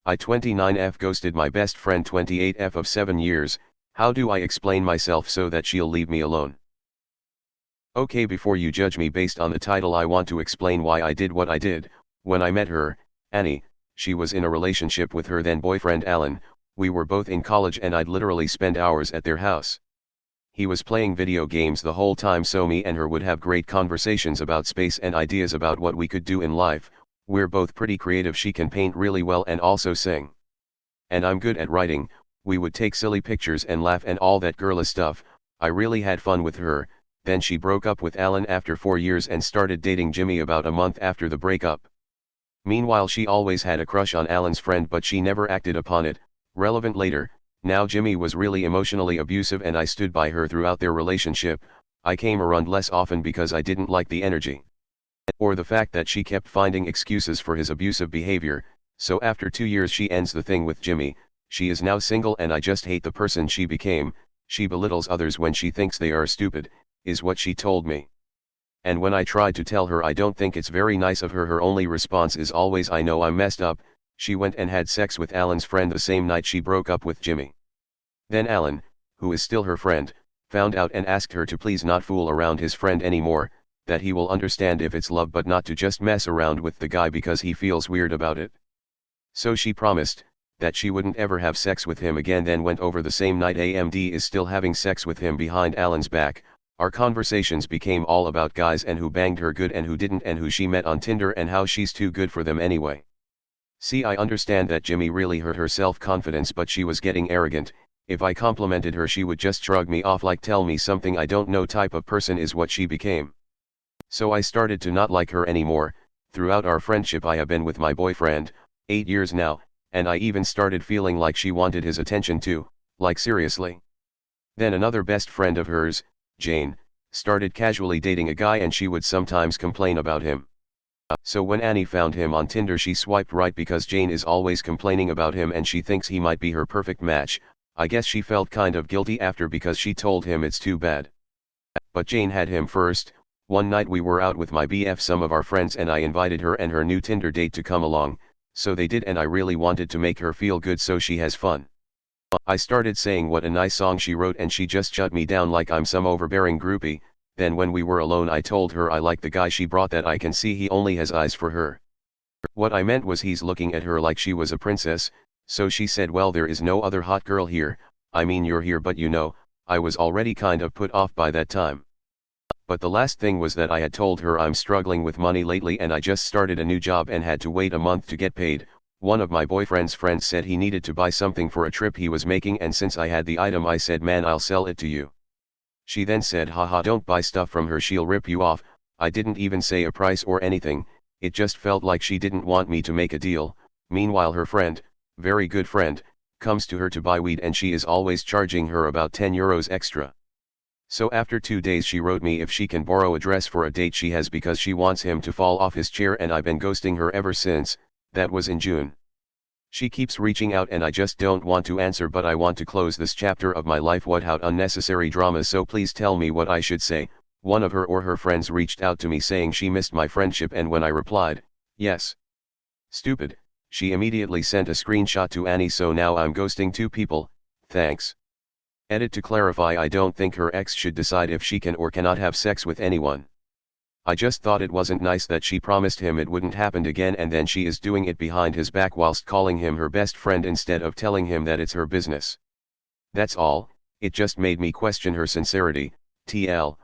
I 29F ghosted my best friend 28F of 7 years, how do I explain myself so that she'll leave me alone? Okay, before you judge me based on the title, I want to explain why I did what I did. When I met her, Annie, she was in a relationship with her then boyfriend Alan. We were both in college and I'd literally spend hours at their house. He was playing video games the whole time, so me and her would have great conversations about space and ideas about what we could do in life. We're both pretty creative. She can paint really well and also sing. And I'm good at writing. We would take silly pictures and laugh and all that girly stuff. I really had fun with her. Then she broke up with Alan after 4 years and started dating Jimmy about a month after the breakup. Meanwhile, she always had a crush on Alan's friend, but she never acted upon it. Relevant later, now Jimmy was really emotionally abusive and I stood by her throughout their relationship. I came around less often because I didn't like the energy or the fact that she kept finding excuses for his abusive behavior. So after 2 years she ends the thing with Jimmy. She is now single and I just hate the person she became. She belittles others when she thinks they are stupid, is what she told me. And when I tried to tell her I don't think it's very nice of her, her only response is always, I know I'm messed up. She went and had sex with Alan's friend the same night she broke up with Jimmy. Then Alan, who is still her friend, found out and asked her to please not fool around his friend anymore, that he will understand if it's love, but not to just mess around with the guy because he feels weird about it. So she promised that she wouldn't ever have sex with him again, then went over the same night. AMD is still having sex with him behind Alan's back. Our conversations became all about guys and who banged her good and who didn't and who she met on Tinder and how she's too good for them anyway. See, I understand that Jimmy really hurt her self-confidence, but she was getting arrogant. If I complimented her she would just shrug me off like tell me something I don't know type of person is what she became. So I started to not like her anymore. Throughout our friendship I have been with my boyfriend, 8 years now, and I even started feeling like she wanted his attention too, like seriously. Then another best friend of hers, Jane, started casually dating a guy and she would sometimes complain about him. So when Annie found him on Tinder she swiped right because Jane is always complaining about him and she thinks he might be her perfect match. I guess she felt kind of guilty after because she told him it's too bad. But Jane had him first. One night we were out with my BF, some of our friends, and I invited her and her new Tinder date to come along, so they did, and I really wanted to make her feel good so she has fun. I started saying what a nice song she wrote and she just shut me down like I'm some overbearing groupie. Then when we were alone I told her I like the guy she brought, that I can see he only has eyes for her. What I meant was he's looking at her like she was a princess. So she said, well, there is no other hot girl here. I mean, you're here, but you know, I was already kind of put off by that time. But the last thing was that I had told her I'm struggling with money lately and I just started a new job and had to wait a month to get paid. One of my boyfriend's friends said he needed to buy something for a trip he was making, and since I had the item I said, man, I'll sell it to you. She then said, haha, don't buy stuff from her, she'll rip you off. I didn't even say a price or anything, it just felt like she didn't want me to make a deal. Meanwhile her friend, very good friend, comes to her to buy weed and she is always charging her about 10 euros extra. So after 2 days she wrote me if she can borrow a dress for a date she has because she wants him to fall off his chair, and I've been ghosting her ever since. That was in June. She keeps reaching out and I just don't want to answer, but I want to close this chapter of my life without unnecessary drama, so please tell me what I should say. One of her or her friends reached out to me saying she missed my friendship, and when I replied, yes. Stupid, she immediately sent a screenshot to Annie, so now I'm ghosting 2 people, thanks. Edit: to clarify, I don't think her ex should decide if she can or cannot have sex with anyone. I just thought it wasn't nice that she promised him it wouldn't happen again and then she is doing it behind his back whilst calling him her best friend instead of telling him that it's her business. That's all. It just made me question her sincerity. TL:,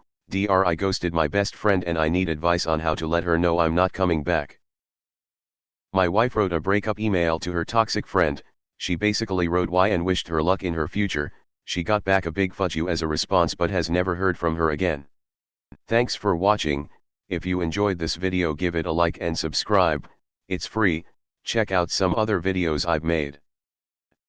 I ghosted my best friend and I need advice on how to let her know I'm not coming back. My wife wrote a breakup email to her toxic friend. She basically wrote why and wished her luck in her future. She got back a big fuck you as a response but has never heard from her again. Thanks for watching. If you enjoyed this video, give it a like and subscribe. It's free. Check out some other videos I've made.